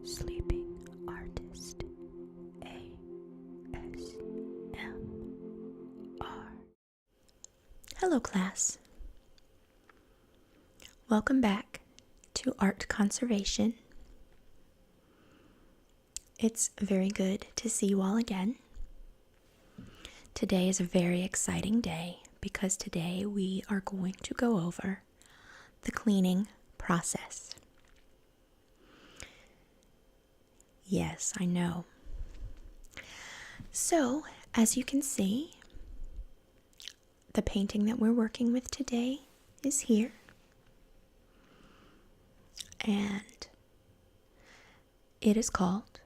Sleeping Artist ASMR. Hello, class. Welcome back to Art Conservation. It's very good to see you all again. Today is a very exciting day because today we are going to go over the cleaning process. Yes, I know. So, as you can see, the painting that we're working with today is here. And it is called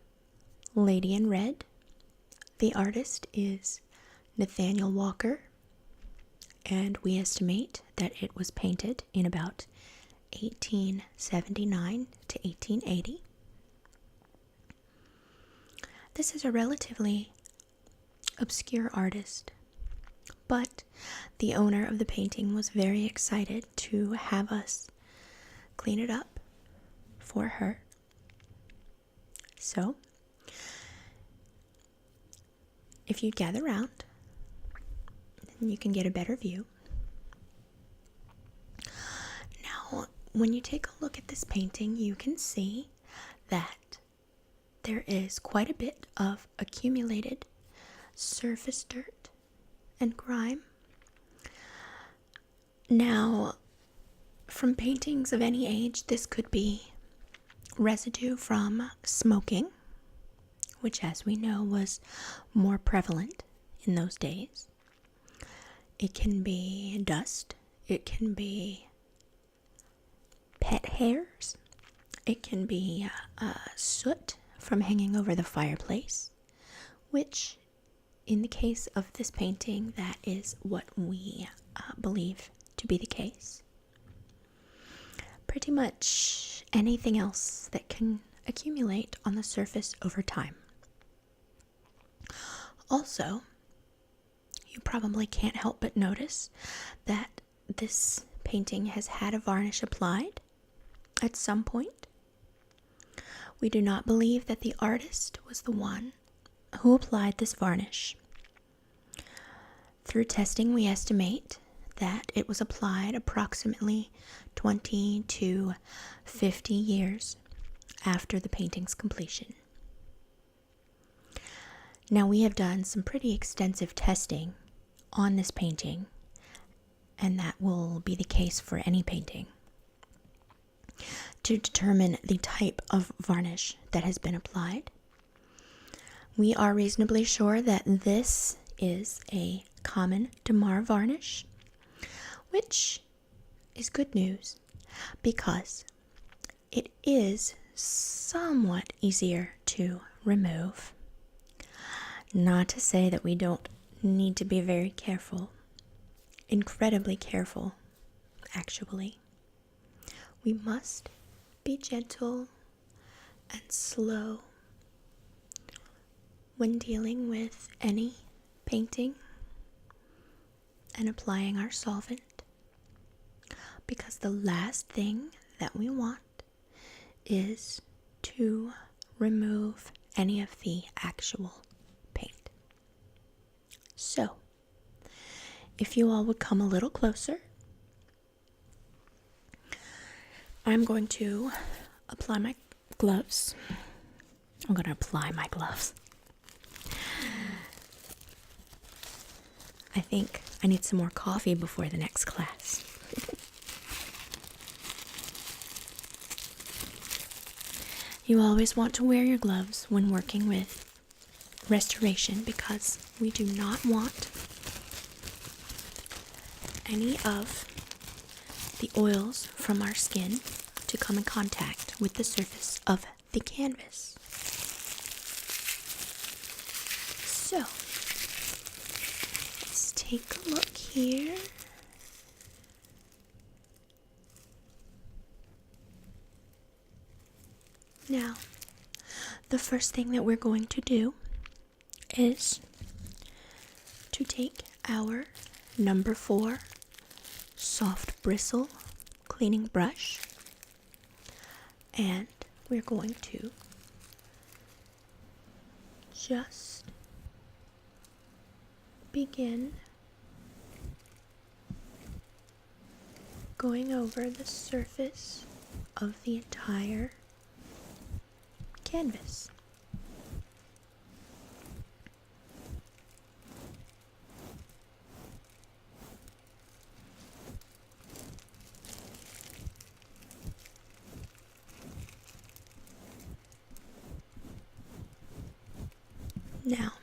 Lady in Red. The artist is Nathaniel Walker, and we estimate that it was painted in about 1879 to 1880. This is a relatively obscure artist, but the owner of the painting was very excited to have us clean it up for her. So, if you gather around, then you can get a better view. Now, when you take a look at this painting, you can see that there is quite a bit of accumulated surface dirt and grime. Now, from paintings of any age, this could be residue from smoking, which, as we know, was more prevalent in those days. It can be dust. It can be pet hairs. It can be soot from hanging over the fireplace, which, in the case of this painting, that is what we believe to be the case. Pretty much anything else that can accumulate on the surface over time. Also, you probably can't help but notice that this painting has had a varnish applied at some point. We do not believe that the artist was the one who applied this varnish. Through testing, we estimate that it was applied approximately 20 to 50 years after the painting's completion. Now, we have done some pretty extensive testing on this painting, and that will be the case for any painting, to determine the type of varnish that has been applied. We are reasonably sure that this is a common Damar varnish, which is good news because it is somewhat easier to remove. Not to say that we don't need to be very careful, incredibly careful, actually. We must be gentle and slow when dealing with any painting and applying our solvent, because the last thing that we want is to remove any of the actual paint. So, if you all would come a little closer, I'm going to apply my gloves. I'm going to apply my gloves. I think I need some more coffee before the next class. You always want to wear your gloves when working with restoration because we do not want any of the oils from our skin to come in contact with the surface of the canvas. So, let's take a look here. Now, the first thing that we're going to do is to take our number 4 soft bristle cleaning brush, and we're going to just begin going over the surface of the entire canvas. Now,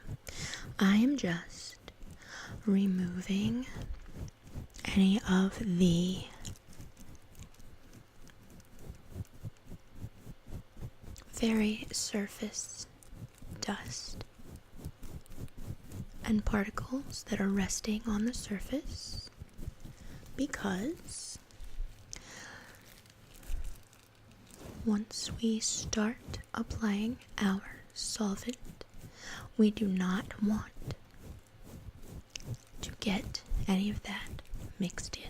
I am just removing any of the very surface dust and particles that are resting on the surface, because once we start applying our solvent, we do not want to get any of that mixed in.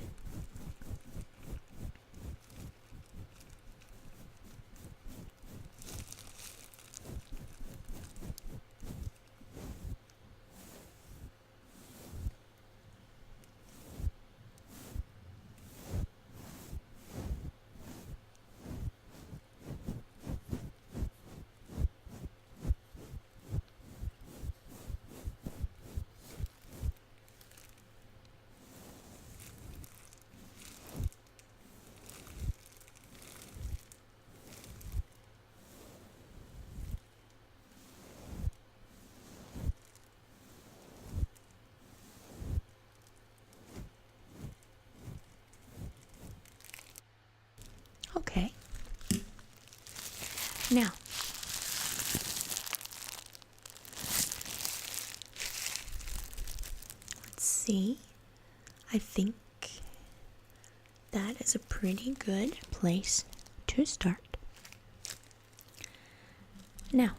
Okay. Now, let's see. I think that is a pretty good place to start. Now,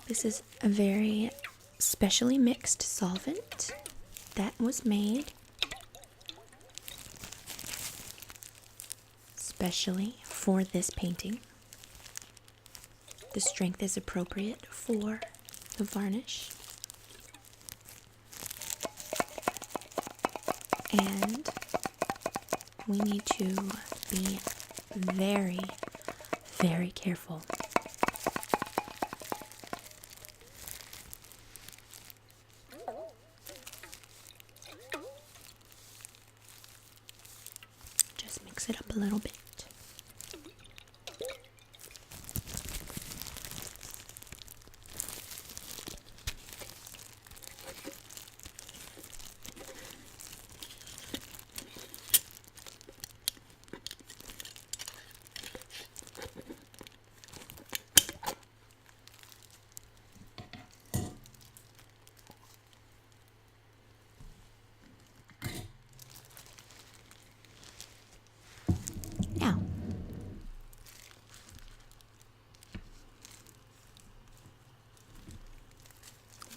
this is a very specially mixed solvent that was made especially for this painting. The strength is appropriate for the varnish, and we need to be very, very careful. Just mix it up a little bit. Now,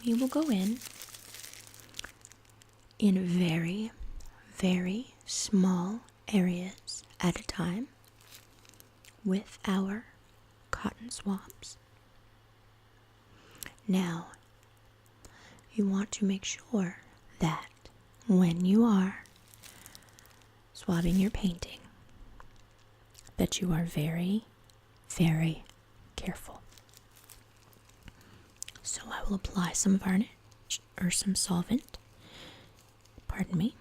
we will go in very, very small areas at a time with our cotton swabs. Now, you want to make sure that when you are swabbing your painting, that you are very, very careful. So I will apply some varnish or some solvent. Pardon me.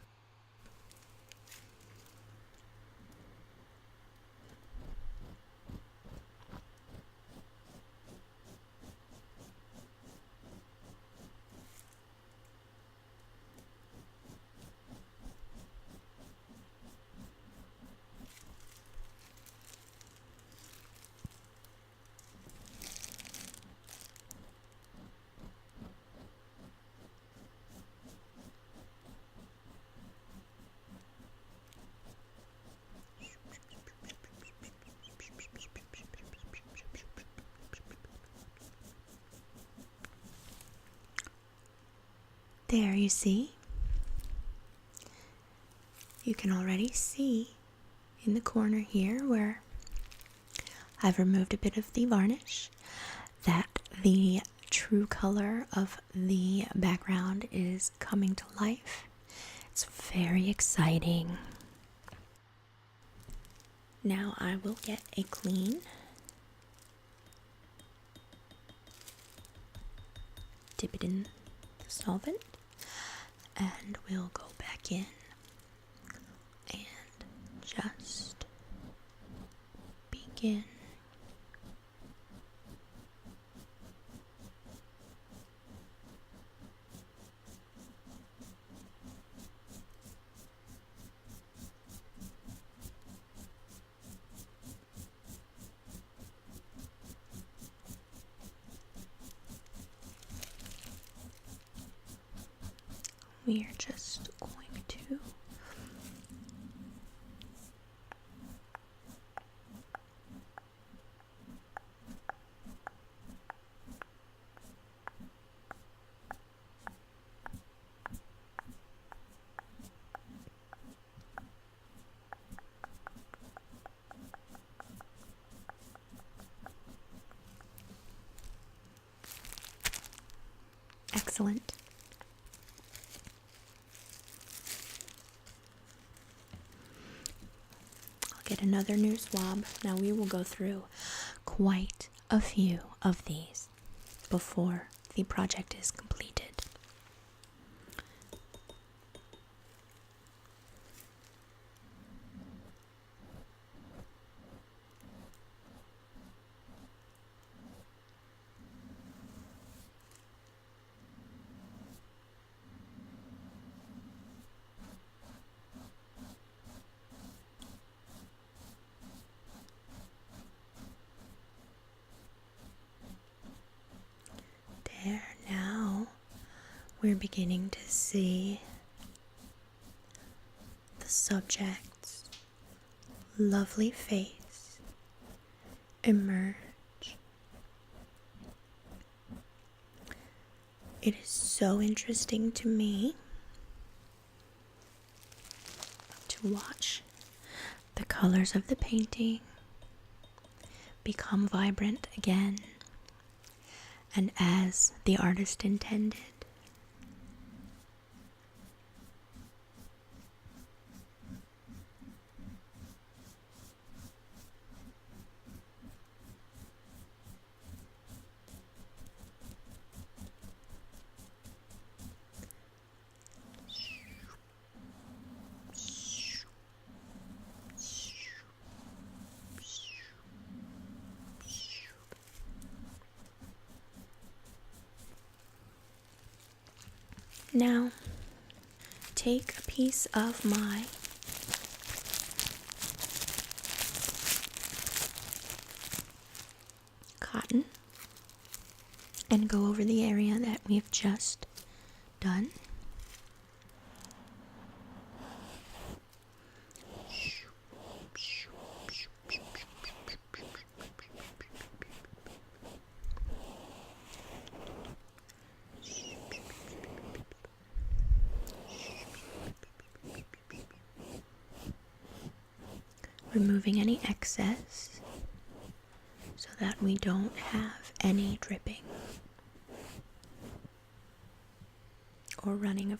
There, you see? You can already see in the corner here where I've removed a bit of the varnish. that the true color of the background is coming to life. It's very exciting. Now I will get a clean dip it in the solvent, and we'll go back in and just begin. We are just going to excellent. Get another new swab. Now we will go through quite a few of these before the project is completed. There, now we're beginning to see the subject's lovely face emerge. It is so interesting to me to watch the colors of the painting become vibrant again, and as the artist intended. Now, take a piece of my cotton and go over the area that we've just done. Removing any excess so that we don't have any dripping or running of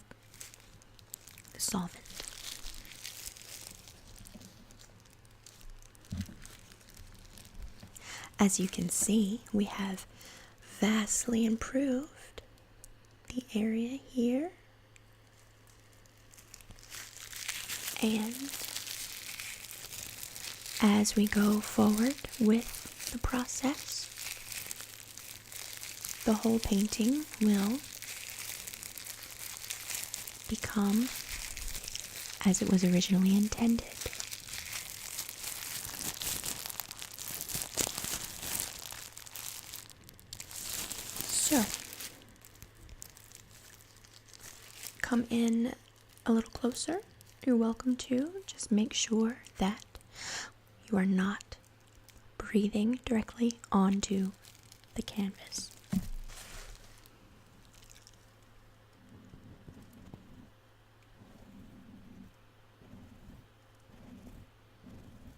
the solvent. As you can see, we have vastly improved the area here, and as we go forward with the process, the whole painting will become as it was originally intended. So, come in a little closer. You're welcome to. Just make sure that you are not breathing directly onto the canvas.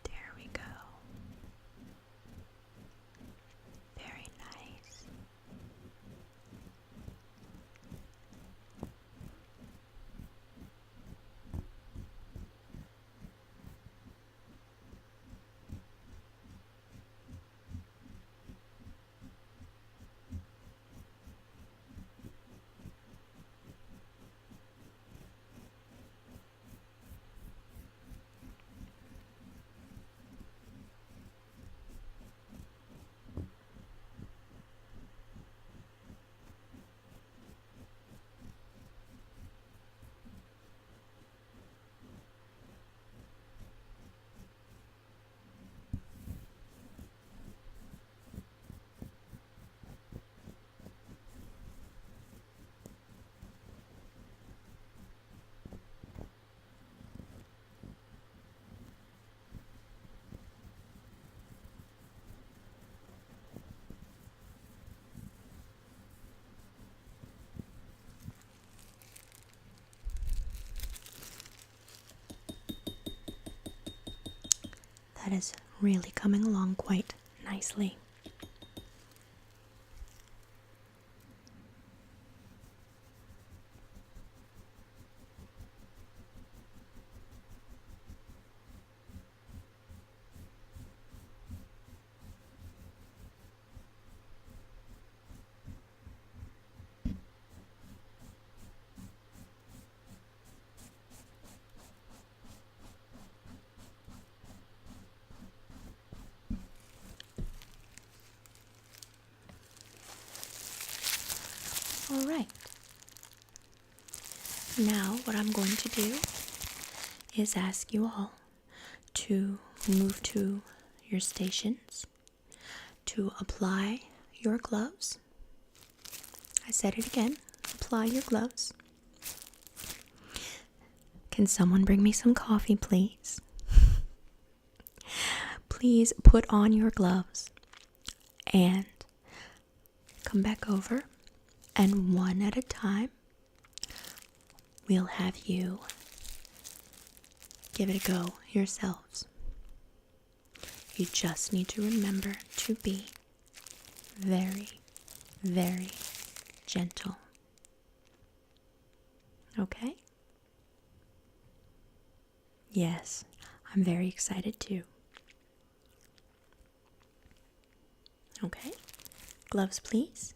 There we go. Very nice. That is really coming along quite nicely. All right. Now what I'm going to do is ask you all to move to your stations to apply your gloves. I said it again, apply your gloves. Can someone bring me some coffee, please? Please put on your gloves and come back over, and one at a time, we'll have you give it a go yourselves. You just need to remember to be very, very gentle. Okay? Yes, I'm very excited too. Okay, gloves please.